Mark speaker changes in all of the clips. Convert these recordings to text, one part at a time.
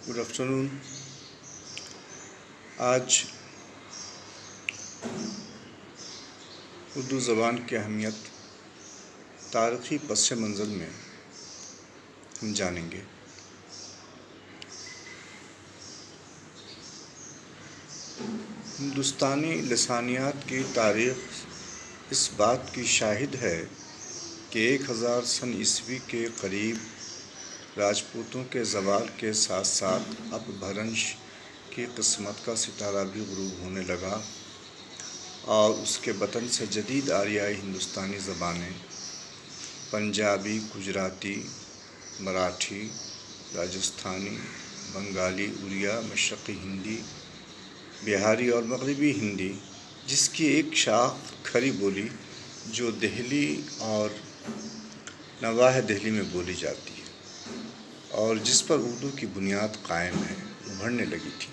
Speaker 1: Good afternoon. آج اردو زبان کی اہمیت تاریخی پس منظر میں ہم جانیں گے. ہندوستانی لسانیات کی تاریخ اس بات کی شاہد ہے کہ 1000 سن عیسوی کے قریب راجپوتوں کے زوال کے ساتھ ساتھ اپبھرنش کی قسمت کا ستارہ بھی غروب ہونے لگا اور اس کے بطن سے جدید آریائی ہندوستانی زبانیں پنجابی، گجراتی، مراٹھی، راجستھانی، بنگالی، اڑیا، مشرقی ہندی، بہاری اور مغربی ہندی، جس کی ایک شاخ کھری بولی جو دہلی اور نواح دہلی میں بولی جاتی ہے اور جس پر اردو کی بنیاد قائم ہے، ابھرنے لگی تھی.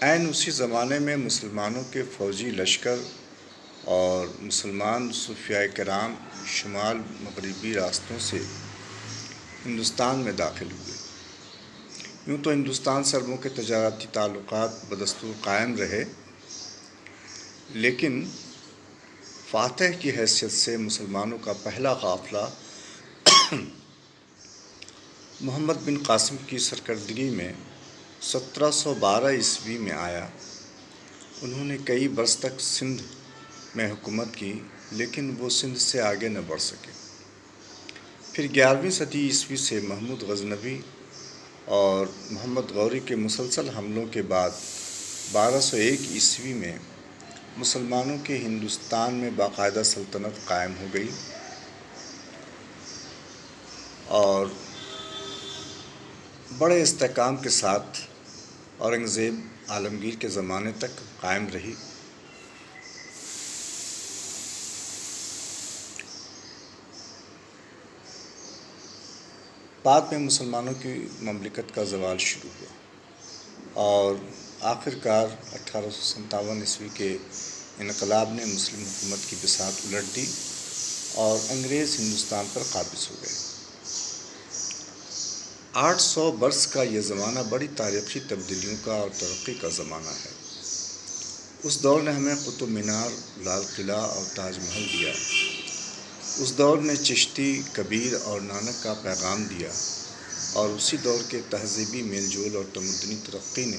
Speaker 1: عین اسی زمانے میں مسلمانوں کے فوجی لشکر اور مسلمان صوفیاء کرام شمال مغربی راستوں سے ہندوستان میں داخل ہوئے. یوں تو ہندوستان سے عربوں کے تجارتی تعلقات بدستور قائم رہے، لیکن فاتح کی حیثیت سے مسلمانوں کا پہلا قافلہ محمد بن قاسم کی سرکردگی میں 1712 عیسوی میں آیا. انہوں نے کئی برس تک سندھ میں حکومت کی، لیکن وہ سندھ سے آگے نہ بڑھ سکے. پھر 11ویں صدی عیسوی سے محمود غزنوی اور محمد غوری کے مسلسل حملوں کے بعد 1201 عیسوی میں مسلمانوں کے ہندوستان میں باقاعدہ سلطنت قائم ہو گئی اور بڑے استحکام کے ساتھ اورنگزیب عالمگیر کے زمانے تک قائم رہی. بعد میں مسلمانوں کی مملکت کا زوال شروع ہوا اور آخرکار 1857 عیسوی کے انقلاب نے مسلم حکومت کی بساط الٹ دی اور انگریز ہندوستان پر قابض ہو گئے. 800 برس کا یہ زمانہ بڑی تاریخی تبدیلیوں کا اور ترقی کا زمانہ ہے. اس دور نے ہمیں قطب مینار، لال قلعہ اور تاج محل دیا. اس دور نے چشتی، کبیر اور نانک کا پیغام دیا اور اسی دور کے تہذیبی میل جول اور تمدنی ترقی نے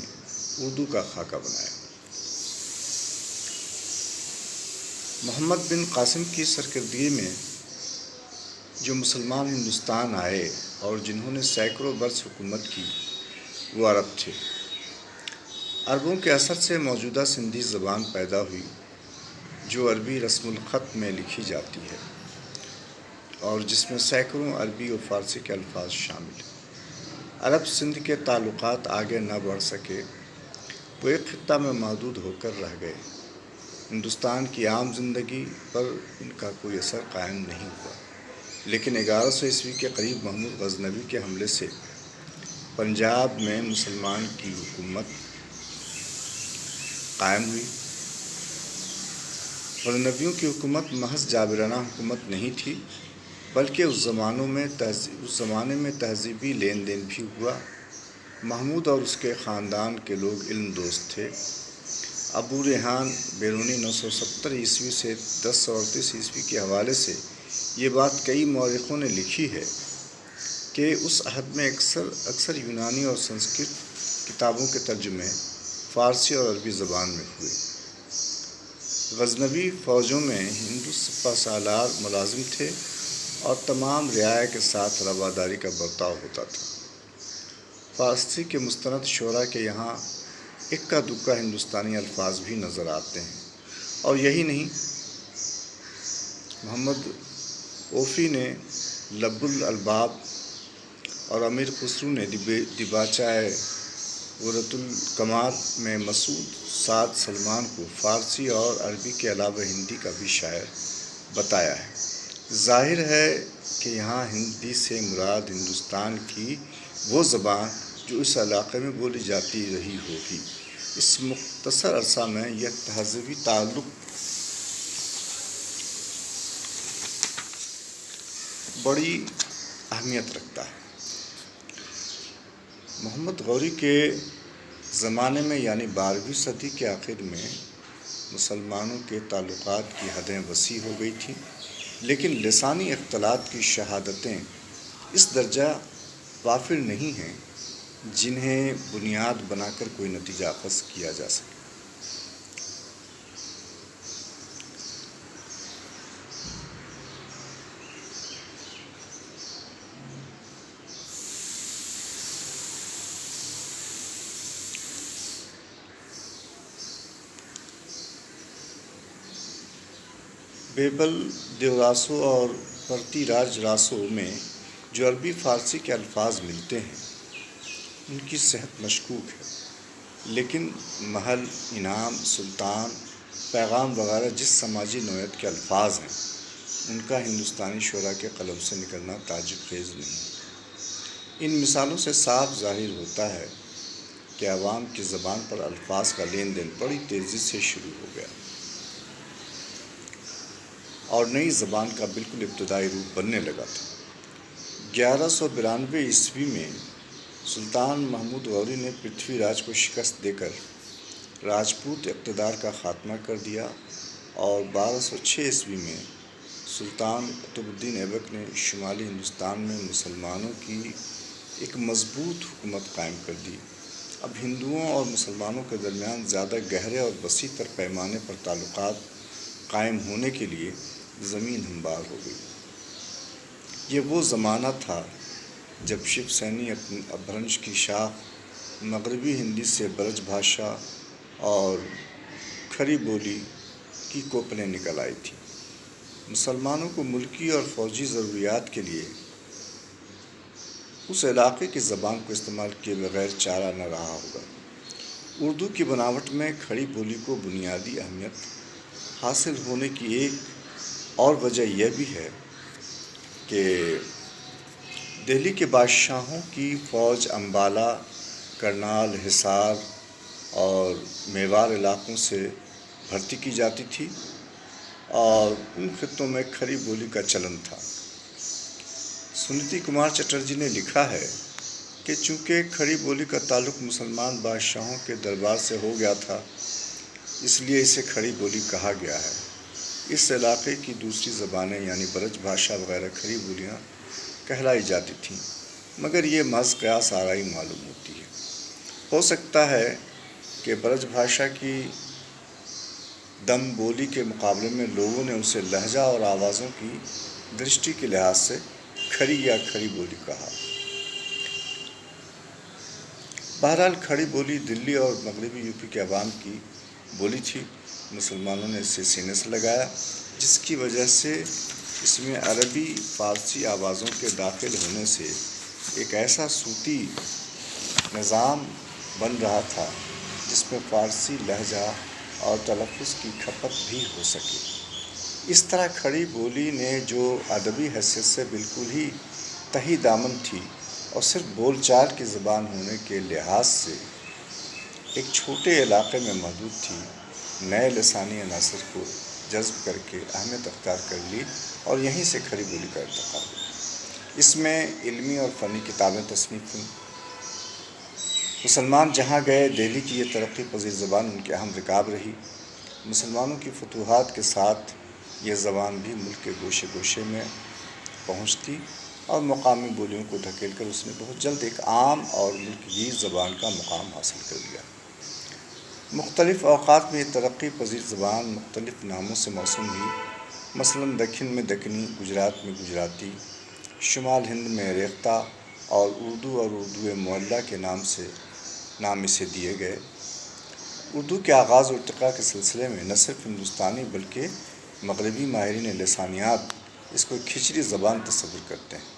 Speaker 1: اردو کا خاکہ بنایا. محمد بن قاسم کی سرکردگی میں جو مسلمان ہندوستان آئے اور جنہوں نے سینکڑوں برس حکومت کی، وہ عرب تھے. عربوں کے اثر سے موجودہ سندھی زبان پیدا ہوئی جو عربی رسم الخط میں لکھی جاتی ہے اور جس میں سینکڑوں عربی و فارسی کے الفاظ شامل ہیں. عرب سندھ کے تعلقات آگے نہ بڑھ سکے، وہ ایک خطہ میں محدود ہو کر رہ گئے. ہندوستان کی عام زندگی پر ان کا کوئی اثر قائم نہیں ہوا، لیکن 1100 عیسوی کے قریب محمود غزنوی کے حملے سے پنجاب میں مسلمان کی حکومت قائم ہوئی. غزنویوں کی حکومت محض جابرانہ حکومت نہیں تھی، بلکہ اس زمانے میں تہذیبی لین دین بھی ہوا. محمود اور اس کے خاندان کے لوگ علم دوست تھے. ابو ریحان بیرونی 970 عیسوی سے 1038 عیسوی کے حوالے سے یہ بات کئی مورخوں نے لکھی ہے کہ اس عہد میں اکثر یونانی اور سنسکرت کتابوں کے ترجمے فارسی اور عربی زبان میں ہوئے. غزنوی فوجوں میں ہندو سپہ سالار ملازم تھے اور تمام رعایا کے ساتھ رواداری کا برتاؤ ہوتا تھا. فارسی کے مستند شعراء کے یہاں اکا دکا ہندوستانی الفاظ بھی نظر آتے ہیں. اور یہی نہیں، محمد اوفی نے لب الالباب اور امیر خسرو نے دیباچۂ غرۃ الکمال میں مسعود سعد سلمان کو فارسی اور عربی کے علاوہ ہندی کا بھی شاعر بتایا ہے. ظاہر ہے کہ یہاں ہندی سے مراد ہندوستان کی وہ زبان جو اس علاقے میں بولی جاتی رہی ہوگی. اس مختصر عرصہ میں یہ تہذیبی تعلق بڑی اہمیت رکھتا ہے. محمد غوری کے زمانے میں یعنی 12ویں صدی کے آخر میں مسلمانوں کے تعلقات کی حدیں وسیع ہو گئی تھیں، لیکن لسانی اختلاط کی شہادتیں اس درجہ وافر نہیں ہیں جنہیں بنیاد بنا کر کوئی نتیجہ اخذ کیا جا سکے۔ بیبل دیوراسو اور پرتی راج راسو میں جو عربی فارسی کے الفاظ ملتے ہیں ان کی صحت مشکوک ہے، لیکن محل، انعام، سلطان، پیغام وغیرہ جس سماجی نوعیت کے الفاظ ہیں ان کا ہندوستانی شعراء کے قلم سے نکلنا تعجب خیز نہیں۔ ان مثالوں سے صاف ظاہر ہوتا ہے کہ عوام کی زبان پر الفاظ کا لین دین بڑی تیزی سے شروع ہو گیا اور نئی زبان کا بالکل ابتدائی روپ بننے لگا تھا۔ 1192 عیسوی میں سلطان محمود غوری نے پرتھوی راج کو شکست دے کر راجپوت اقتدار کا خاتمہ کر دیا اور 1206 عیسوی میں سلطان قطب الدین ایبک نے شمالی ہندوستان میں مسلمانوں کی ایک مضبوط حکومت قائم کر دی۔ اب ہندوؤں اور مسلمانوں کے درمیان زیادہ گہرے اور وسیع تر پیمانے پر تعلقات قائم ہونے کے لیے زمین ہموار ہو گئی۔ یہ وہ زمانہ تھا جب شیو سینی اپبھرنش کی شاخ مغربی ہندی سے برج بھاشا اور کھری بولی کی کوپلیں نکل آئی تھیں۔ مسلمانوں کو ملکی اور فوجی ضروریات کے لیے اس علاقے کی زبان کو استعمال کیے بغیر چارہ نہ رہا ہوگا۔ اردو کی بناوٹ میں کھڑی بولی کو بنیادی اہمیت حاصل ہونے کی ایک اور وجہ یہ بھی ہے کہ دہلی کے بادشاہوں کی فوج امبالہ، کرنال، حصار اور میوار علاقوں سے بھرتی کی جاتی تھی اور ان خطوں میں کھری بولی کا چلن تھا۔ سنیتی کمار چٹرجی نے لکھا ہے کہ چونکہ کھڑی بولی کا تعلق مسلمان بادشاہوں کے دربار سے ہو گیا تھا، اس لیے اسے کھڑی بولی کہا گیا ہے۔ اس علاقے کی دوسری زبانیں یعنی برج بھاشا وغیرہ کھڑی بولیاں کہلائی جاتی تھیں، مگر یہ محض قیاس آرائی معلوم ہوتی ہے۔ ہو سکتا ہے کہ برج بھاشا کی دم بولی کے مقابلے میں لوگوں نے اسے لہجہ اور آوازوں کی درشٹی کے لحاظ سے کھری یا کھڑی بولی کہا۔ بہرحال کھڑی بولی دلی اور مغربی یوپی کے عوام کی بولی تھی۔ مسلمانوں نے اسے سینے سے لگایا، جس کی وجہ سے اس میں عربی فارسی آوازوں کے داخل ہونے سے ایک ایسا صوتی نظام بن رہا تھا جس میں فارسی لہجہ اور تلفظ کی کھپت بھی ہو سکے۔ اس طرح کھڑی بولی نے جو ادبی حیثیت سے بالکل ہی تہی دامن تھی اور صرف بول چال کی زبان ہونے کے لحاظ سے ایک چھوٹے علاقے میں محدود تھی، نئے لسانی عناصر کو جذب کر کے اہمیت اختیار کر لی اور یہیں سے کھڑی بولی کا ارتقا ہوا۔ اس میں علمی اور فنی کتابیں تصنیف ہوئیں۔ مسلمان جہاں گئے، دہلی کی یہ ترقی پذیر زبان ان کے اہم رکاب رہی۔ مسلمانوں کی فتوحات کے ساتھ یہ زبان بھی ملک کے گوشے گوشے میں پہنچتی اور مقامی بولیوں کو دھکیل کر اس نے بہت جلد ایک عام اور ملک گیر زبان کا مقام حاصل کر لیا۔ مختلف اوقات میں یہ ترقی پذیر زبان مختلف ناموں سے موسوم ہوئی، مثلاً دکن میں دکنی، گجرات میں گجراتی، شمال ہند میں ریختہ اور اردو معلیٰ کے نام اسے دیے گئے۔ اردو کے آغاز و ارتقاء کے سلسلے میں نہ صرف ہندوستانی بلکہ مغربی ماہرین لسانیات اس کو کھچڑی زبان تصور کرتے ہیں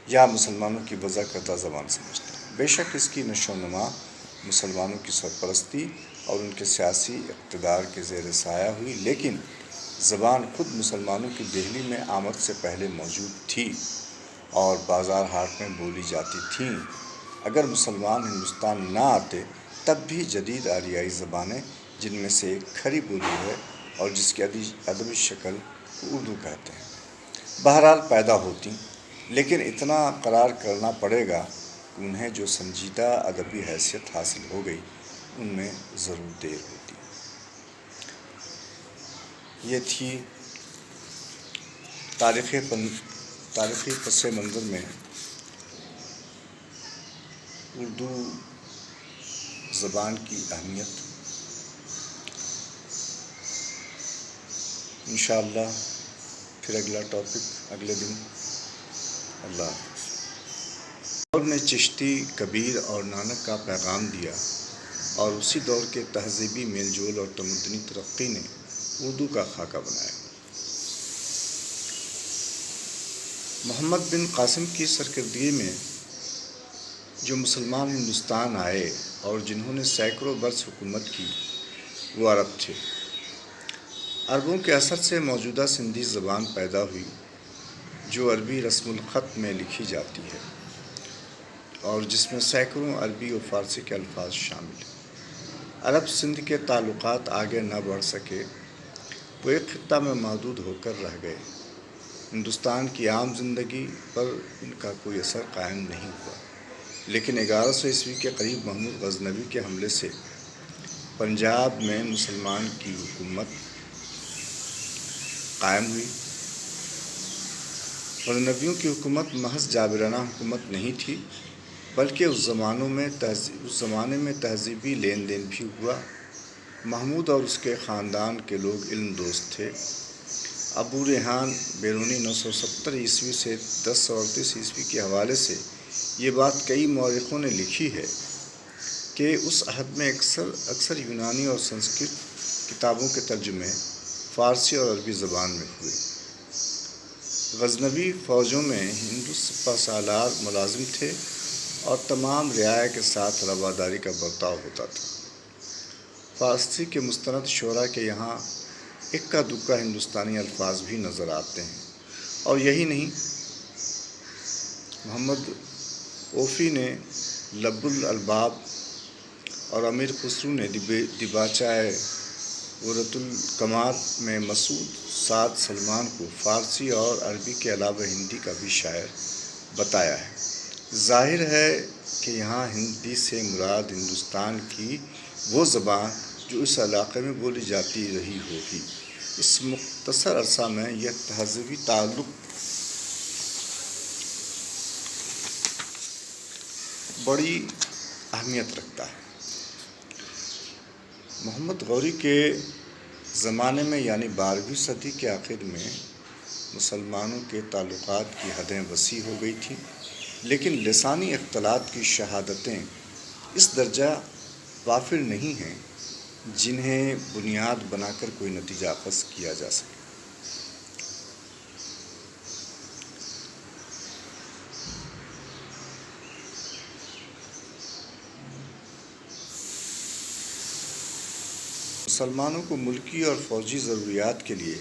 Speaker 1: یا مسلمانوں کی وضع کردہ زبان سمجھتے ہیں۔ بے شک اس کی نشو و نما مسلمانوں کی سرپرستی اور ان کے سیاسی اقتدار کے زیر سایہ ہوئی، لیکن زبان خود مسلمانوں کی دہلی میں آمد سے پہلے موجود تھی اور بازار ہاٹ میں بولی جاتی تھیں۔ اگر مسلمان ہندوستان نہ آتے تب بھی جدید آریائی زبانیں، جن میں سے ایک کھری بولی ہے اور جس کی ادبی شکل اردو کہتے ہیں، بہرحال پیدا ہوتی، لیکن اتنا قرار کرنا پڑے گا کہ کہ انہیں جو سنجیدہ ادبی حیثیت حاصل ہو گئی ان میں ضرور دیر ہوتی. یہ تھی تاریخی پس منظر میں اردو زبان کی اہمیت. انشاءاللہ پھر اگلا ٹاپک اگلے دن. اللہ حافظ. دور نے چشتی، کبیر اور نانک کا پیغام دیا اور اسی دور کے تہذیبی میل جول اور تمدنی ترقی نے اردو کا خاکہ بنایا. محمد بن قاسم کی سرکردگی میں جو مسلمان ہندوستان آئے اور جنہوں نے سینکڑوں برس حکومت کی وہ عرب تھے. عربوں کے اثر سے موجودہ سندھی زبان پیدا ہوئی جو عربی رسم الخط میں لکھی جاتی ہے اور جس میں سینکڑوں عربی و فارسی کے الفاظ شامل ہیں. عرب سندھ کے تعلقات آگے نہ بڑھ سکے، وہ ایک خطہ میں محدود ہو کر رہ گئے. ہندوستان کی عام زندگی پر ان کا کوئی اثر قائم نہیں ہوا، لیکن 1100 کے قریب محمود غزنوی کے حملے سے پنجاب میں مسلمان کی حکومت قائم ہوئی. غزنویوں کی حکومت محض جابرانہ حکومت نہیں تھی، بلکہ اس زمانے میں تہذیبی لین دین بھی ہوا. محمود اور اس کے خاندان کے لوگ علم دوست تھے. ابو ریحان بیرونی 970 سے 1038 کے حوالے سے یہ بات کئی مورخوں نے لکھی ہے کہ اس عہد میں اکثر یونانی اور سنسکرت کتابوں کے ترجمے فارسی اور عربی زبان میں ہوئے. غزنوی فوجوں میں ہندو سپہ سالار ملازم تھے اور تمام رعایا کے ساتھ رواداری کا برتاؤ ہوتا تھا. فارسی کے مستند شعراء کے یہاں اکا دکا ہندوستانی الفاظ بھی نظر آتے ہیں. اور یہی نہیں، محمد اوفی نے لب الالباب اور امیر خسرو نے دیباچۂ غرۃ الکمال میں مسعود سعد سلمان کو فارسی اور عربی کے علاوہ ہندی کا بھی شاعر بتایا ہے. ظاہر ہے کہ یہاں ہندی سے مراد ہندوستان کی وہ زبان جو اس علاقے میں بولی جاتی رہی ہوگی. اس مختصر عرصہ میں یہ تہذیبی تعلق بڑی اہمیت رکھتا ہے. محمد غوری کے زمانے میں یعنی 12ویں صدی کے آخر میں مسلمانوں کے تعلقات کی حدیں وسیع ہو گئی تھیں، لیکن لسانی اختلاط کی شہادتیں اس درجہ وافر نہیں ہیں جنہیں بنیاد بنا کر کوئی نتیجہ اخذ کیا جا سکے. مسلمانوں کو ملکی اور فوجی ضروریات کے لیے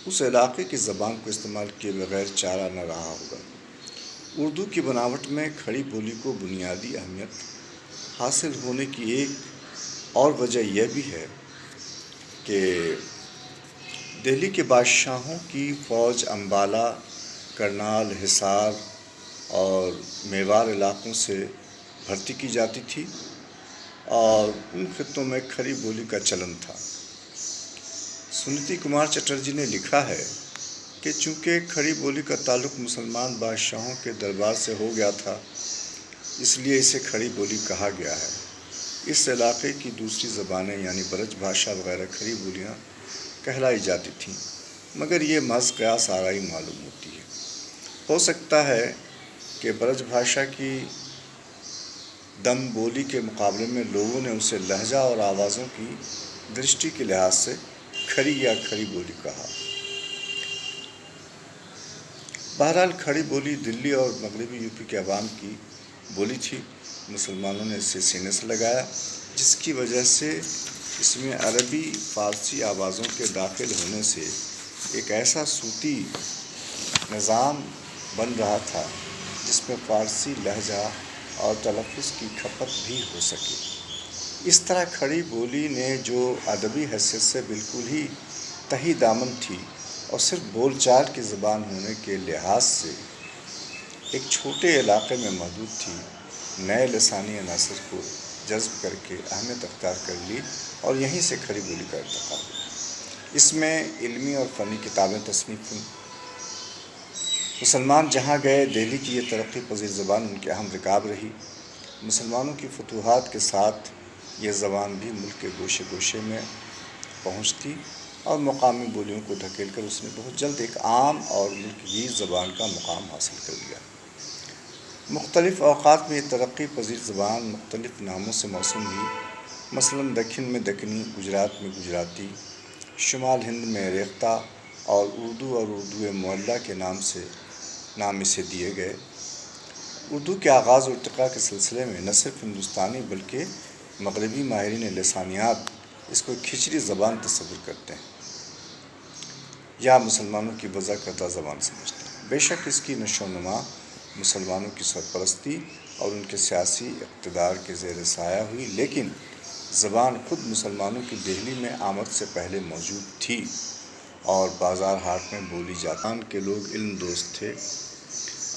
Speaker 1: اس علاقے کی زبان کو استعمال کیے بغیر چارہ نہ رہا ہوگا. اردو کی بناوٹ میں کھڑی بولی کو بنیادی اہمیت حاصل ہونے کی ایک اور وجہ یہ بھی ہے کہ دہلی کے بادشاہوں کی فوج امبالہ، کرنال، حصار اور میوار علاقوں سے بھرتی کی جاتی تھی اور ان خطوں میں کھڑی بولی کا چلن تھا. سنیتی کمار چٹرجی نے لکھا ہے کہ چونکہ کھڑی بولی کا تعلق مسلمان بادشاہوں کے دربار سے ہو گیا تھا، اس لیے اسے کھڑی بولی کہا گیا ہے. اس علاقے کی دوسری زبانیں یعنی برج بھاشا وغیرہ کھڑی بولیاں کہلائی جاتی تھیں، مگر یہ محض قیاس آرائی معلوم ہوتی ہے. ہو سکتا ہے کہ برج بھاشا کی دم بولی کے مقابلے میں لوگوں نے اسے لہجہ اور آوازوں کی درشٹی کے لحاظ سے کھڑی یا کھڑی بولی کہا. بہرحال کھڑی بولی دلی اور مغربی یوپی کے عوام کی بولی تھی. مسلمانوں نے اسے سینے سے لگایا، جس کی وجہ سے اس میں عربی فارسی آوازوں کے داخل ہونے سے ایک ایسا صوتی نظام بن رہا تھا جس میں فارسی لہجہ اور تلفظ کی کھپت بھی ہو سکے. اس طرح کھڑی بولی نے جو ادبی حیثیت سے بالکل ہی تہی دامن تھی اور صرف بول چال کی زبان ہونے کے لحاظ سے ایک چھوٹے علاقے میں محدود تھی، نئے لسانی عناصر کو جذب کر کے اہمیت اختیار کر لی اور یہیں سے کھڑی بولی کا ارتقا ہوا۔ اس میں علمی اور فنی کتابیں تصنیف ہوئیں۔ مسلمان جہاں گئے، دہلی کی یہ ترقی پذیر زبان ان کی اہم رکاب رہی۔ مسلمانوں کی فتوحات کے ساتھ یہ زبان بھی ملک کے گوشے گوشے میں پہنچتی اور مقامی بولیوں کو دھکیل کر اس نے بہت جلد ایک عام اور ملک گیر زبان کا مقام حاصل کر لیا۔ مختلف اوقات میں یہ ترقی پذیر زبان مختلف ناموں سے موسوم ہوئی، مثلاً دکن میں دکنی، گجرات میں گجراتی، شمال ہند میں ریختہ اور اردو معلیٰ کے نام اسے دیے گئے۔ اردو کے آغاز و ارتقاء کے سلسلے میں نہ صرف ہندوستانی بلکہ مغربی ماہرین لسانیات اس کو ایک کھچڑی زبان تصور کرتے ہیں یا مسلمانوں کی وضع کردہ زبان سمجھتے ہیں۔ بے شک اس کی نشو و نما مسلمانوں کی سرپرستی اور ان کے سیاسی اقتدار کے زیر سایہ ہوئی، لیکن زبان خود مسلمانوں کی دہلی میں آمد سے پہلے موجود تھی اور بازار ہاٹ میں بولی جاتی کے لوگ علم دوست تھے۔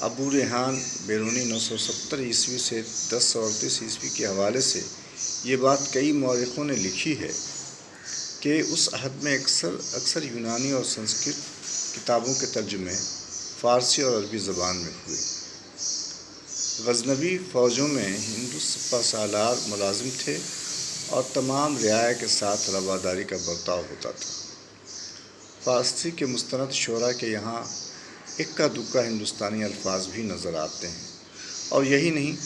Speaker 1: ابو ریحان بیرونی 970 عیسوی سے 1038 عیسوی کے حوالے سے یہ بات کئی مورخوں نے لکھی ہے کہ اس عہد میں اکثر یونانی اور سنسکرت کتابوں کے ترجمے فارسی اور عربی زبان میں ہوئے۔ غزنوی فوجوں میں ہندو سپہ سالار ملازم تھے اور تمام رعایا کے ساتھ رواداری کا برتاؤ ہوتا تھا۔ فارسی کے مستند شعراء کے یہاں اکا دکا ہندوستانی الفاظ بھی نظر آتے ہیں، اور یہی نہیں،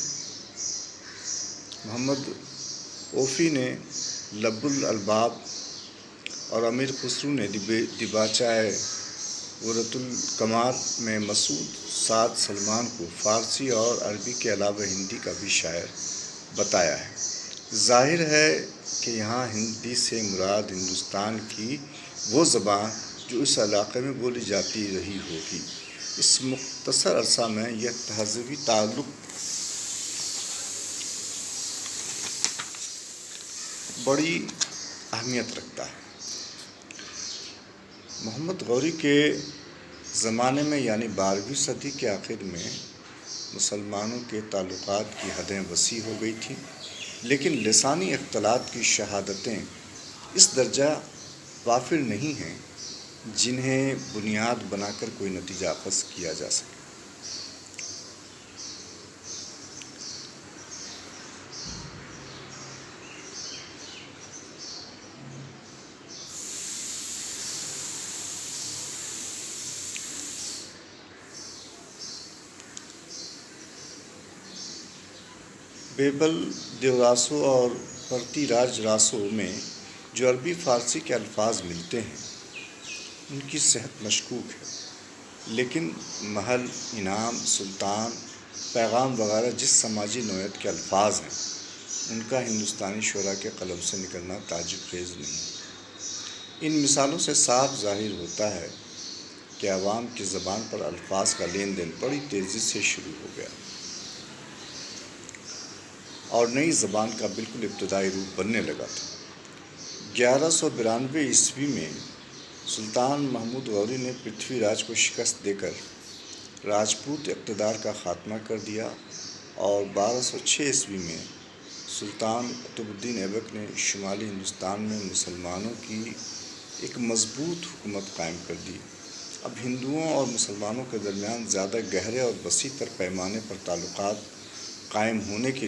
Speaker 1: محمد اوفی نے لب الالباب اور امیر خسرو نے دیباچۂ غرۃ الکمال میں مسعود سعد سلمان کو فارسی اور عربی کے علاوہ ہندی کا بھی شاعر بتایا ہے۔ ظاہر ہے کہ یہاں ہندی سے مراد ہندوستان کی وہ زبان جو اس علاقے میں بولی جاتی رہی ہوگی۔ اس مختصر عرصہ میں یہ تہذیبی تعلق بڑی اہمیت رکھتا ہے۔ محمد غوری کے زمانے میں یعنی 12ویں صدی کے آخر میں مسلمانوں کے تعلقات کی حدیں وسیع ہو گئی تھیں، لیکن لسانی اختلاط کی شہادتیں اس درجہ وافر نہیں ہیں جنہیں بنیاد بنا کر کوئی نتیجہ اخذ کیا جا سکے۔ بیبل دیوراسو اور پرتی راج راسو میں جو عربی فارسی کے الفاظ ملتے ہیں ان کی صحت مشکوک ہے، لیکن محل، انعام، سلطان، پیغام وغیرہ جس سماجی نوعیت کے الفاظ ہیں ان کا ہندوستانی شعراء کے قلم سے نکلنا تعجب خیز نہیں۔ ان مثالوں سے صاف ظاہر ہوتا ہے کہ عوام کی زبان پر الفاظ کا لین دین بڑی تیزی سے شروع ہو گیا اور نئی زبان کا بالکل ابتدائی روپ بننے لگا تھا۔ 1192 عیسوی میں سلطان محمود غوری نے پرتھوی راج کو شکست دے کر راجپوت اقتدار کا خاتمہ کر دیا، اور 1206 عیسوی میں سلطان قطب الدین ایبک نے شمالی ہندوستان میں مسلمانوں کی ایک مضبوط حکومت قائم کر دی۔ اب ہندوؤں اور مسلمانوں کے درمیان زیادہ گہرے اور وسیع تر پیمانے پر تعلقات قائم ہونے کے